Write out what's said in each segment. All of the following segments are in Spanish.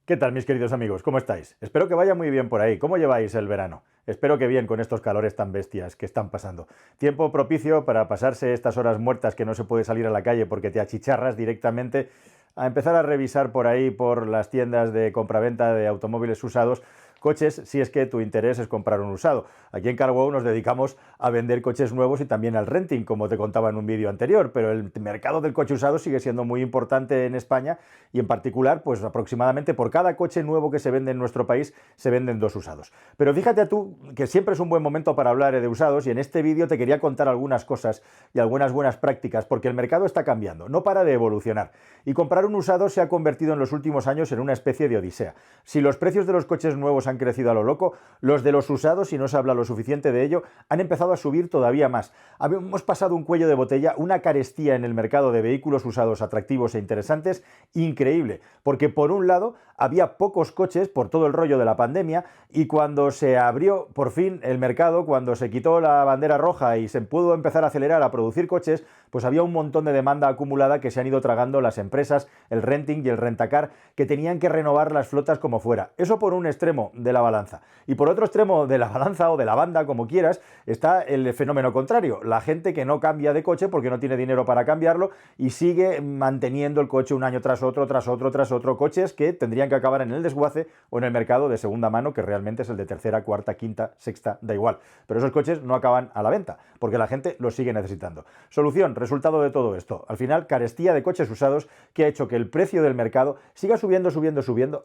¿Qué tal, mis queridos amigos? ¿Cómo estáis? Espero que vaya muy bien por ahí. ¿Cómo lleváis el verano? Espero que bien con estos calores tan bestias que están pasando. Tiempo propicio para pasarse estas horas muertas que no se puede salir a la calle porque te achicharras directamente, a empezar a revisar por ahí, por las tiendas de compraventa de automóviles usados, coches, si es que tu interés es comprar un usado. Aquí en CarWow nos dedicamos a vender coches nuevos y también al renting, como te contaba en un vídeo anterior, pero el mercado del coche usado sigue siendo muy importante en España y en particular, pues aproximadamente por cada coche nuevo que se vende en nuestro país, se venden dos usados. Pero fíjate tú que siempre es un buen momento para hablar de usados y en este vídeo te quería contar algunas cosas y algunas buenas prácticas, porque el mercado está cambiando, no para de evolucionar. Y comprar un usado se ha convertido en los últimos años en una especie de odisea. Si los precios de los coches nuevos han crecido a lo loco, los de los usados, si no se habla lo suficiente de ello, han empezado a subir todavía más. Hemos pasado un cuello de botella, una carestía en el mercado de vehículos usados atractivos e interesantes increíble, porque por un lado había pocos coches por todo el rollo de la pandemia y cuando se abrió por fin el mercado, cuando se quitó la bandera roja y se pudo empezar a acelerar a producir coches, pues había un montón de demanda acumulada que se han ido tragando las empresas, el renting y el rentacar, que tenían que renovar las flotas como fuera. Eso por un extremo de la balanza. Y por otro extremo de la balanza o de la banda, como quieras, está el fenómeno contrario. La gente que no cambia de coche porque no tiene dinero para cambiarlo y sigue manteniendo el coche un año tras otro, coches que tendrían que acabar en el desguace o en el mercado de segunda mano, que realmente es el de tercera, cuarta, quinta, sexta, da igual. Pero esos coches no acaban a la venta, porque la gente los sigue necesitando. Solución, resultado de todo esto. Al final, carestía de coches usados que ha hecho que el precio del mercado siga subiendo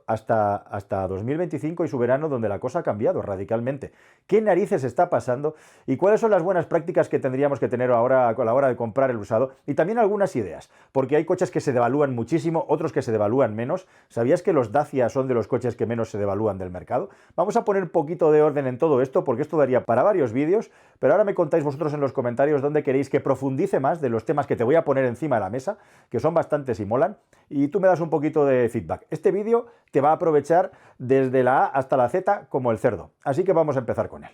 hasta 2025 y su verano, donde la cosa ha cambiado radicalmente. ¿Qué narices está pasando? ¿Y cuáles son las buenas prácticas que tendríamos que tener ahora a la hora de comprar el usado? Y también algunas ideas, porque hay coches que se devalúan muchísimo, otros que se devalúan menos. ¿Sabías que los Dacia son de los coches que menos se devalúan del mercado? Vamos a poner un poquito de orden en todo esto, porque esto daría para varios vídeos, pero ahora me contáis vosotros en los comentarios dónde queréis que profundice más de los temas que te voy a poner encima de la mesa, que son bastantes y molan, y tú me das un poquito de feedback. Este vídeo te va a aprovechar desde la A hasta la Z como el cerdo, así que vamos a empezar con él.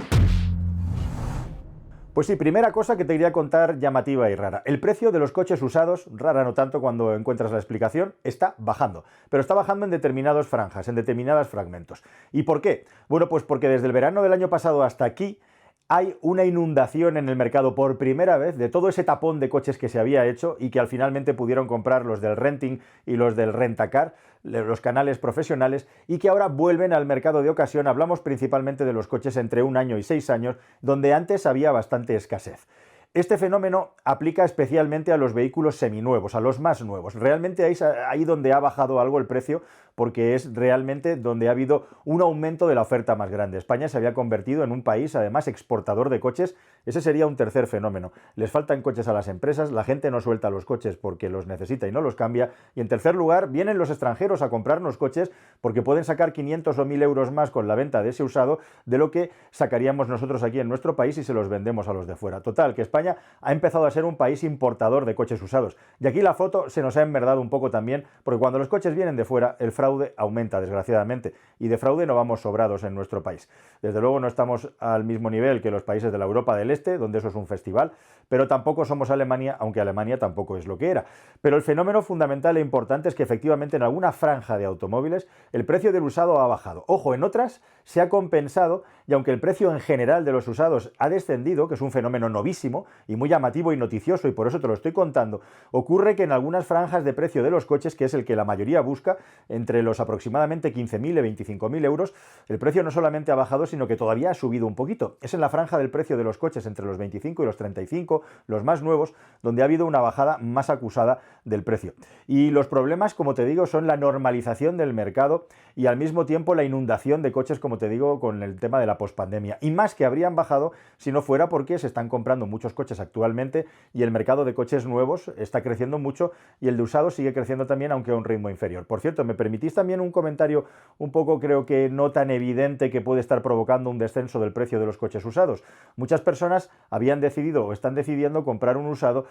Pues sí, primera cosa que te quería contar llamativa y rara. El precio de los coches usados, rara no tanto cuando encuentras la explicación, está bajando. Pero está bajando en determinadas franjas, en determinados fragmentos. ¿Y por qué? Bueno, pues porque desde el verano del año pasado hasta aquí hay una inundación en el mercado por primera vez de todo ese tapón de coches que se había hecho y que al finalmente pudieron comprar los del renting y los del rentacar, los canales profesionales, y que ahora vuelven al mercado de ocasión. Hablamos principalmente de los coches entre 1 año y 6 años, donde antes había bastante escasez. Este fenómeno aplica especialmente a los vehículos seminuevos, a los más nuevos. Realmente ahí donde ha bajado algo el precio, porque es realmente donde ha habido un aumento de la oferta más grande. España se había convertido en un país, además, exportador de coches. Ese sería un tercer fenómeno. Les faltan coches a las empresas, la gente no suelta los coches porque los necesita y no los cambia. Y en tercer lugar, vienen los extranjeros a comprarnos coches porque pueden sacar 500 o 1000 euros más con la venta de ese usado de lo que sacaríamos nosotros aquí en nuestro país si se los vendemos a los de fuera. Total, que España ha empezado a ser un país importador de coches usados. Y aquí la foto se nos ha enmerdado un poco también, porque cuando los coches vienen de fuera, el fraude aumenta, desgraciadamente. Y de fraude no vamos sobrados en nuestro país. Desde luego no estamos al mismo nivel que los países de la Europa del Este, donde eso es un festival, pero tampoco somos Alemania, aunque Alemania tampoco es lo que era. Pero el fenómeno fundamental e importante es que efectivamente en alguna franja de automóviles el precio del usado ha bajado. Ojo, en otras se ha compensado, y aunque el precio en general de los usados ha descendido, que es un fenómeno novísimo y muy llamativo y noticioso, y por eso te lo estoy contando, ocurre que en algunas franjas de precio de los coches, que es el que la mayoría busca, entre los aproximadamente 15.000 y 25.000 euros, el precio no solamente ha bajado, sino que todavía ha subido un poquito. Es en la franja del precio de los coches entre los 25 y los 35, los más nuevos, donde ha habido una bajada más acusada del precio. Y los problemas, como te digo, son la normalización del mercado y al mismo tiempo la inundación de coches, como te digo, con el tema de la pospandemia. Y más que habrían bajado si no fuera porque se están comprando muchos coches actualmente y el mercado de coches nuevos está creciendo mucho y el de usados sigue creciendo también, aunque a un ritmo inferior. Por cierto, ¿me permitís también un comentario un poco, creo que no tan evidente, que puede estar provocando un descenso del precio de los coches usados? Muchas personas habían decidido o están decidiendo comprar un usado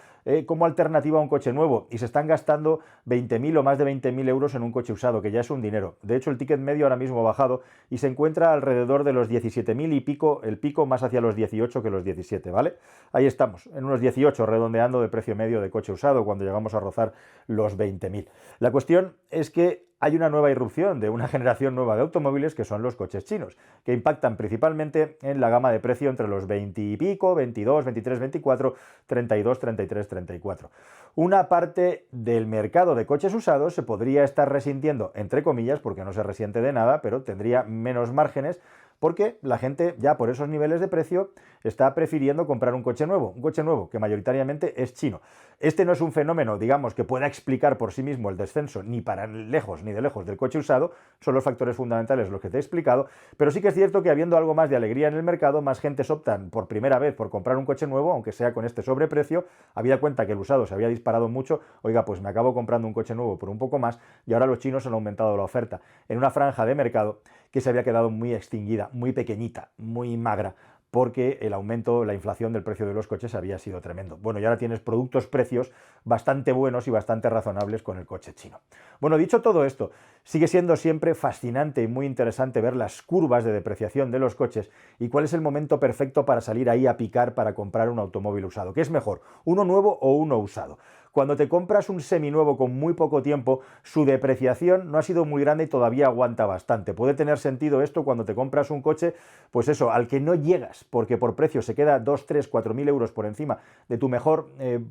como alternativa a un coche nuevo y se están gastando 20.000 o más de 20.000 euros en un coche usado, que ya es un dinero. De hecho, el ticket medio ahora mismo ha bajado y se encuentra alrededor de los 17.000 y pico, el pico más hacia los 18 que los 17, ¿vale? Ahí estamos, en unos 18, redondeando de precio medio de coche usado, cuando llegamos a rozar los 20.000. La cuestión es que hay una nueva irrupción de una generación nueva de automóviles que son los coches chinos, que impactan principalmente en la gama de precio entre los 20 y pico, 22, 23, 24, 32, 33, 34. Una parte del mercado de coches usados se podría estar resintiendo, entre comillas, porque no se resiente de nada, pero tendría menos márgenes, porque la gente ya por esos niveles de precio está prefiriendo comprar un coche nuevo que mayoritariamente es chino. Este no es un fenómeno, digamos, que pueda explicar por sí mismo el descenso ni para lejos ni de lejos del coche usado, son los factores fundamentales los que te he explicado, pero sí que es cierto que habiendo algo más de alegría en el mercado, más gentes optan por primera vez por comprar un coche nuevo, aunque sea con este sobreprecio, habida cuenta que el usado se había disparado mucho, oiga, pues me acabo comprando un coche nuevo por un poco más y ahora los chinos han aumentado la oferta en una franja de mercado que se había quedado muy extinguida, muy pequeñita, muy magra, porque el aumento, la inflación del precio de los coches había sido tremendo. Bueno, y ahora tienes precios bastante buenos y bastante razonables con el coche chino. Bueno, dicho todo esto, sigue siendo siempre fascinante y muy interesante ver las curvas de depreciación de los coches y cuál es el momento perfecto para salir ahí a picar para comprar un automóvil usado. ¿Qué es mejor, uno nuevo o uno usado? Cuando te compras un seminuevo con muy poco tiempo, su depreciación no ha sido muy grande y todavía aguanta bastante. Puede tener sentido esto cuando te compras un coche, pues eso, al que no llegas, porque por precio se queda 2, 3, 4.000 euros por encima de tu mejor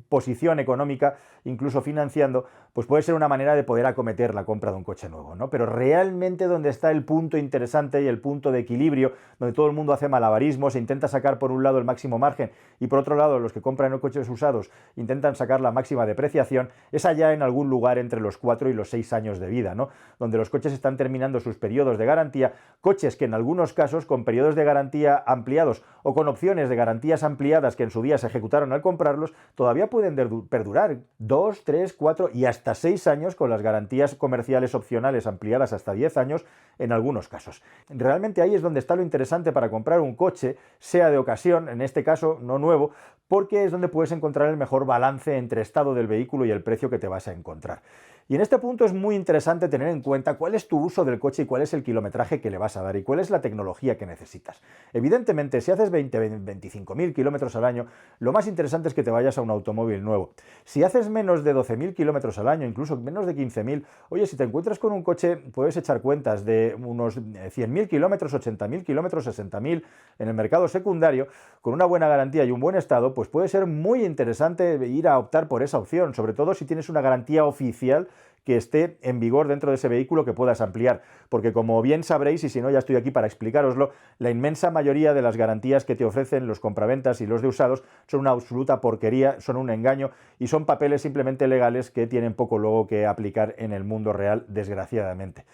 posición económica, incluso financiando, pues puede ser una manera de poder acometer la compra de un coche nuevo, ¿no? Pero realmente donde está el punto interesante y el punto de equilibrio, donde todo el mundo hace malabarismos e intenta sacar por un lado el máximo margen y por otro lado los que compran coches usados intentan sacar la máxima depreciación, es allá en algún lugar entre los 4 y los 6 años de vida, ¿no? Donde los coches están terminando sus periodos de garantía, coches que en algunos casos con periodos de garantía ampliados o con opciones de garantías ampliadas que en su día se ejecutaron al comprarlos, todavía pueden perdurar 2, 3, 4 y hasta 6 años con las garantías comerciales opcionales ampliadas hasta 10 años en algunos casos. Realmente ahí es donde está lo interesante para comprar un coche, sea de ocasión, en este caso no nuevo, porque es donde puedes encontrar el mejor balance entre estado del vehículo y el precio que te vas a encontrar. Y en este punto es muy interesante tener en cuenta cuál es tu uso del coche y cuál es el kilometraje que le vas a dar y cuál es la tecnología que necesitas. Evidentemente, si haces 25.000 kilómetros al año, lo más interesante es que te vayas a un automóvil nuevo. Si haces menos de 12.000 kilómetros al año, incluso menos de 15.000, oye, si te encuentras con un coche, puedes echar cuentas de unos 100.000 kilómetros, 80.000 kilómetros, 60.000 en el mercado secundario, con una buena garantía y un buen estado, pues puede ser muy interesante ir a optar por esa opción, sobre todo si tienes una garantía oficial que esté en vigor dentro de ese vehículo que puedas ampliar, porque como bien sabréis, y si no ya estoy aquí para explicároslo, la inmensa mayoría de las garantías que te ofrecen los compraventas y los de usados son una absoluta porquería, son un engaño y son papeles simplemente legales que tienen poco luego que aplicar en el mundo real, desgraciadamente.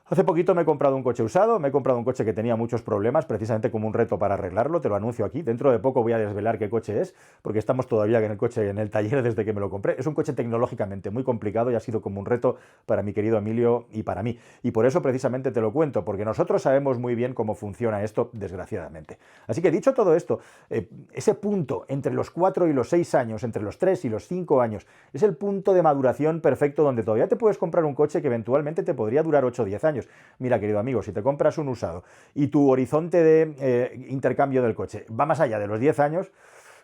Hace poquito me he comprado un coche usado, me he comprado un coche que tenía muchos problemas, precisamente como un reto para arreglarlo, te lo anuncio aquí, dentro de poco voy a desvelar qué coche es, porque estamos todavía en el coche en el taller desde que me lo compré. Es un coche tecnológicamente muy complicado y ha sido como un reto para mi querido Emilio y para mí. Y por eso precisamente te lo cuento, porque nosotros sabemos muy bien cómo funciona esto, desgraciadamente. Así que dicho todo esto, ese punto entre los 4 y los 6 años, entre los 3 y los 5 años, es el punto de maduración perfecto donde todavía te puedes comprar un coche que eventualmente te podría durar 8 o 10 años. Mira, querido amigo, si te compras un usado y tu horizonte de intercambio del coche va más allá de los 10 años,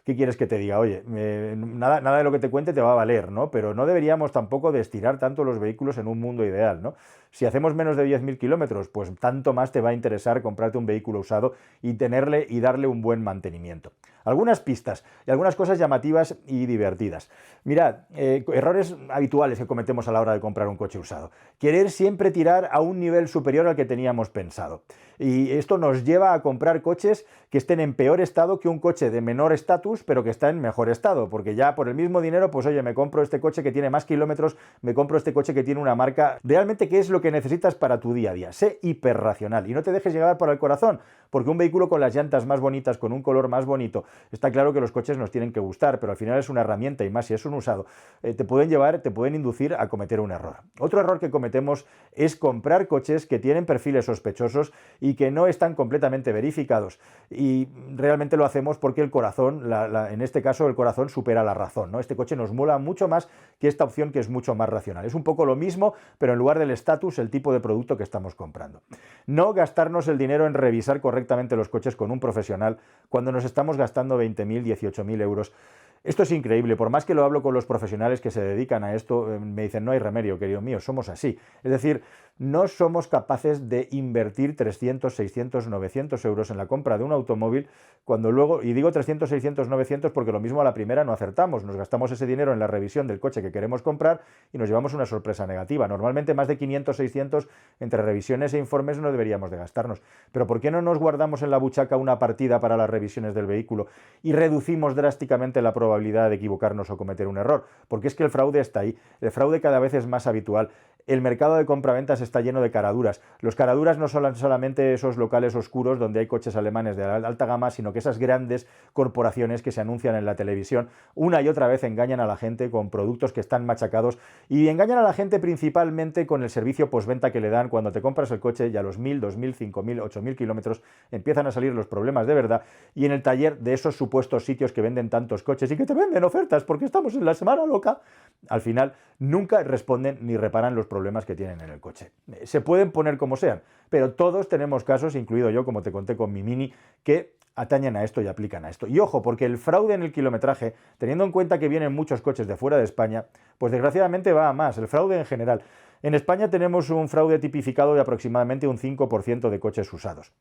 ¿qué quieres que te diga? Oye, nada de lo que te cuente te va a valer, ¿no? Pero no deberíamos tampoco de estirar tanto los vehículos en un mundo ideal, ¿no? Si hacemos menos de 10.000 kilómetros, pues tanto más te va a interesar comprarte un vehículo usado y tenerle y darle un buen mantenimiento. Algunas pistas y algunas cosas llamativas y divertidas. Mirad, errores habituales que cometemos a la hora de comprar un coche usado. Querer siempre tirar a un nivel superior al que teníamos pensado. Y esto nos lleva a comprar coches que estén en peor estado que un coche de menor estatus, pero que está en mejor estado, porque ya por el mismo dinero, pues oye, me compro este coche que tiene más kilómetros, me compro este coche que tiene una marca. Realmente, ¿qué es lo que necesitas para tu día a día? Sé hiperracional y no te dejes llevar por el corazón, porque un vehículo con las llantas más bonitas, con un color más bonito, está claro que los coches nos tienen que gustar, pero al final es una herramienta y más si es un usado, te pueden inducir a cometer un error. Otro error que cometemos es comprar coches que tienen perfiles sospechosos y que no están completamente verificados. Y realmente lo hacemos porque el corazón, en este caso el corazón supera la razón, ¿no? Este coche nos mola mucho más que esta opción que es mucho más racional. Es un poco lo mismo, pero en lugar del estatus, el tipo de producto que estamos comprando. No gastarnos el dinero en revisar correctamente los coches con un profesional cuando nos estamos gastando 20.000, 18.000 euros Esto es increíble, por más que lo hablo con los profesionales que se dedican a esto, me dicen, no hay remedio, querido mío, somos así. Es decir, no somos capaces de invertir 300, 600, 900 euros en la compra de un automóvil cuando luego, y digo 300, 600, 900 porque lo mismo a la primera no acertamos, nos gastamos ese dinero en la revisión del coche que queremos comprar y nos llevamos una sorpresa negativa. Normalmente más de 500, 600 entre revisiones e informes no deberíamos de gastarnos. Pero ¿por qué no nos guardamos en la buchaca una partida para las revisiones del vehículo y reducimos drásticamente la probabilidad de equivocarnos o cometer un error? Porque es que el fraude está ahí, el fraude cada vez es más habitual. El mercado de compraventas está lleno de caraduras. Los caraduras no son solamente esos locales oscuros donde hay coches alemanes de alta gama, sino que esas grandes corporaciones que se anuncian en la televisión una y otra vez engañan a la gente con productos que están machacados y engañan a la gente principalmente con el servicio postventa que le dan cuando te compras el coche y a los 1000, 2000, 5000, 8000 kilómetros empiezan a salir los problemas de verdad y en el taller de esos supuestos sitios que venden tantos coches y que te venden ofertas porque estamos en la semana loca, al final nunca responden ni reparan los problemas que tienen en el coche. Se pueden poner como sean, pero todos tenemos casos, incluido yo, como te conté con mi Mini, que atañen a esto y aplican a esto. Y ojo, porque el fraude en el kilometraje, teniendo en cuenta que vienen muchos coches de fuera de España, pues desgraciadamente va a más, el fraude en general. En España tenemos un fraude tipificado de aproximadamente un 5% de coches usados.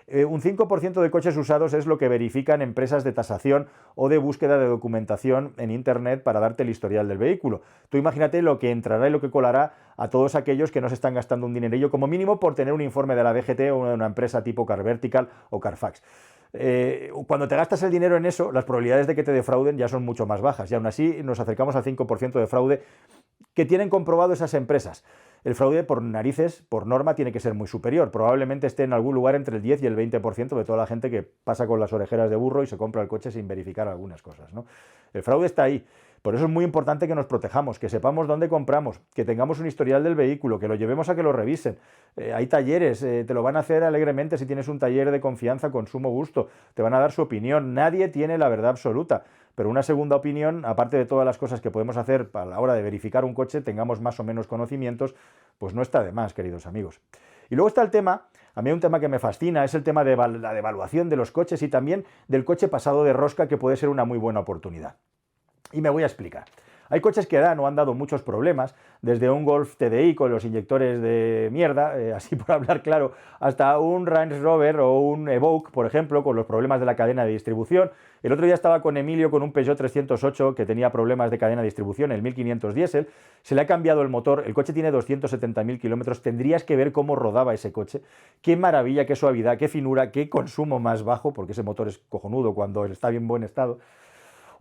Un 5% de coches usados es lo que verifican empresas de tasación o de búsqueda de documentación en Internet para darte el historial del vehículo. Tú imagínate lo que entrará y lo que colará a todos aquellos que no se están gastando un dinerillo como mínimo por tener un informe de la DGT o de una empresa tipo CarVertical o Carfax. Cuando te gastas el dinero en eso, las probabilidades de que te defrauden ya son mucho más bajas y aún así nos acercamos al 5% de fraude que tienen comprobado esas empresas. El fraude por narices, por norma, tiene que ser muy superior. Probablemente esté en algún lugar entre el 10 y el 20% de toda la gente que pasa con las orejeras de burro y se compra el coche sin verificar algunas cosas, ¿no? El fraude está ahí. Por eso es muy importante que nos protejamos, que sepamos dónde compramos, que tengamos un historial del vehículo, que lo llevemos a que lo revisen. Hay talleres, te lo van a hacer alegremente si tienes un taller de confianza con sumo gusto, te van a dar su opinión. Nadie tiene la verdad absoluta, pero una segunda opinión, aparte de todas las cosas que podemos hacer a la hora de verificar un coche, tengamos más o menos conocimientos, pues no está de más, queridos amigos. Y luego está el tema, a mí un tema que me fascina, es el tema de la devaluación de los coches y también del coche pasado de rosca, que puede ser una muy buena oportunidad. Y me voy a explicar. Hay coches que dan o han dado muchos problemas, desde un Golf TDI con los inyectores de mierda, así por hablar claro, hasta un Range Rover o un Evoque, por ejemplo, con los problemas de la cadena de distribución. El otro día estaba con Emilio con un Peugeot 308 que tenía problemas de cadena de distribución, el 1500 diésel, se le ha cambiado el motor, el coche tiene 270.000 kilómetros, tendrías que ver cómo rodaba ese coche, qué maravilla, qué suavidad, qué finura, qué consumo más bajo, porque ese motor es cojonudo cuando está en buen estado.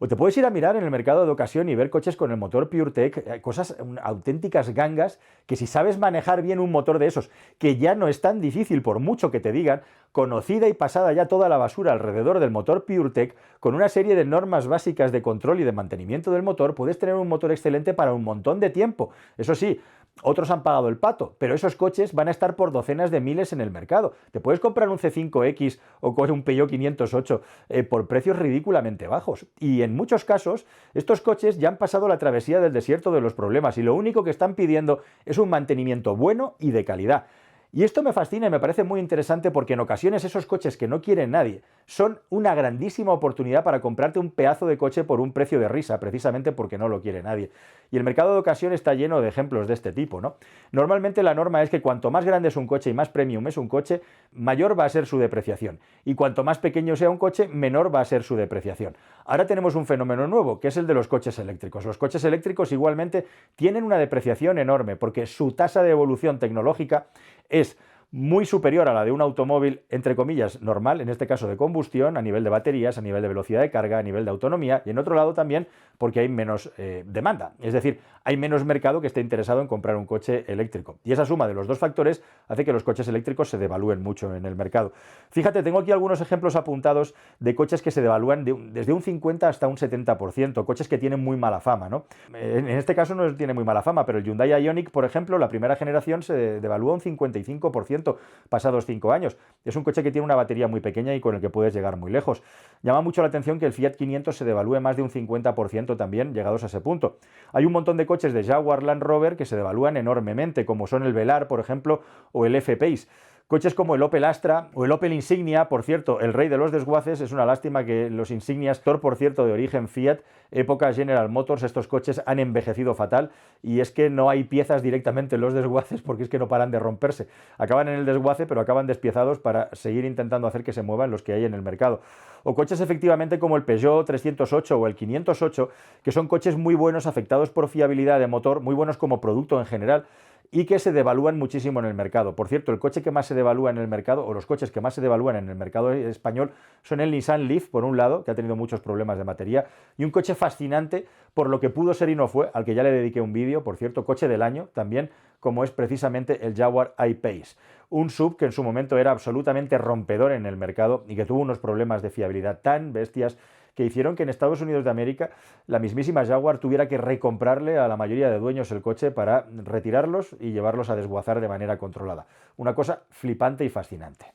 O te puedes ir a mirar en el mercado de ocasión y ver coches con el motor PureTech, cosas auténticas gangas, que si sabes manejar bien un motor de esos, que ya no es tan difícil por mucho que te digan, conocida y pasada ya toda la basura alrededor del motor PureTech, con una serie de normas básicas de control y de mantenimiento del motor, puedes tener un motor excelente para un montón de tiempo. Eso sí, otros han pagado el pato, pero esos coches van a estar por docenas de miles en el mercado. Te puedes comprar un C5X o con un Peugeot 508 por precios ridículamente bajos. Y en muchos casos, estos coches ya han pasado la travesía del desierto de los problemas y lo único que están pidiendo es un mantenimiento bueno y de calidad. Y esto me fascina y me parece muy interesante porque en ocasiones esos coches que no quiere nadie son una grandísima oportunidad para comprarte un pedazo de coche por un precio de risa, precisamente porque no lo quiere nadie. Y el mercado de ocasión está lleno de ejemplos de este tipo, ¿no? Normalmente la norma es que cuanto más grande es un coche y más premium es un coche, mayor va a ser su depreciación. Y cuanto más pequeño sea un coche, menor va a ser su depreciación. Ahora tenemos un fenómeno nuevo, que es el de los coches eléctricos. Los coches eléctricos igualmente tienen una depreciación enorme porque su tasa de evolución tecnológica es muy superior a la de un automóvil, entre comillas, normal, en este caso de combustión, a nivel de baterías, a nivel de velocidad de carga, a nivel de autonomía, y en otro lado también porque hay menos demanda, es decir, hay menos mercado que esté interesado en comprar un coche eléctrico. Y esa suma de los dos factores hace que los coches eléctricos se devalúen mucho en el mercado. Fíjate, tengo aquí algunos ejemplos apuntados de coches que se devalúan desde un 50 hasta un 70%, coches que tienen muy mala fama, ¿no? En este caso no tiene muy mala fama, pero el Hyundai Ioniq, por ejemplo, la primera generación se devalúa un 55% pasados 5 años. Es un coche que tiene una batería muy pequeña y con el que puedes llegar muy lejos. Llama mucho la atención que el Fiat 500 se devalúe más de un 50% también, llegados a ese punto. Hay un montón de coches de Jaguar Land Rover que se devalúan enormemente, como son el Velar, por ejemplo, o el F-Pace. Coches como el Opel Astra o el Opel Insignia, por cierto, el rey de los desguaces. Es una lástima que los Insignias, por cierto, de origen Fiat, época General Motors, estos coches han envejecido fatal, y es que no hay piezas directamente en los desguaces porque es que no paran de romperse. Acaban en el desguace, pero acaban despiezados para seguir intentando hacer que se muevan los que hay en el mercado. O coches efectivamente como el Peugeot 308 o el 508, que son coches muy buenos, afectados por fiabilidad de motor, muy buenos como producto en general, y que se devalúan muchísimo en el mercado. Por cierto, el coche que más se devalúa en el mercado, o los coches que más se devalúan en el mercado español, son el Nissan Leaf, por un lado, que ha tenido muchos problemas de batería, y un coche fascinante por lo que pudo ser y no fue, al que ya le dediqué un vídeo, por cierto, coche del año también, como es precisamente el Jaguar I-Pace. Un SUV que en su momento era absolutamente rompedor en el mercado y que tuvo unos problemas de fiabilidad tan bestias que hicieron que en Estados Unidos de América la mismísima Jaguar tuviera que recomprarle a la mayoría de dueños el coche para retirarlos y llevarlos a desguazar de manera controlada. Una cosa flipante y fascinante.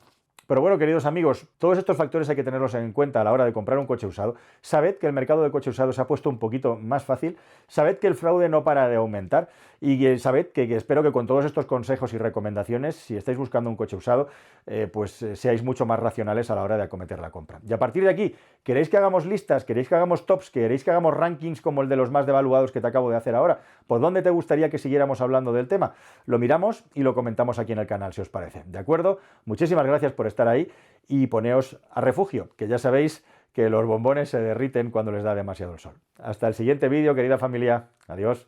Pero bueno, queridos amigos, todos estos factores hay que tenerlos en cuenta a la hora de comprar un coche usado. Sabed que el mercado de coche usado se ha puesto un poquito más fácil, sabed que el fraude no para de aumentar, y sabed que espero que con todos estos consejos y recomendaciones, si estáis buscando un coche usado, seáis mucho más racionales a la hora de acometer la compra. Y a partir de aquí, ¿queréis que hagamos listas? ¿Queréis que hagamos tops? ¿Queréis que hagamos rankings como el de los más devaluados que te acabo de hacer ahora? ¿Por dónde te gustaría que siguiéramos hablando del tema? Lo miramos y lo comentamos aquí en el canal, si os parece. ¿De acuerdo? Muchísimas gracias por estar ahí y poneos a refugio, que ya sabéis que los bombones se derriten cuando les da demasiado el sol. Hasta el siguiente vídeo, querida familia. Adiós.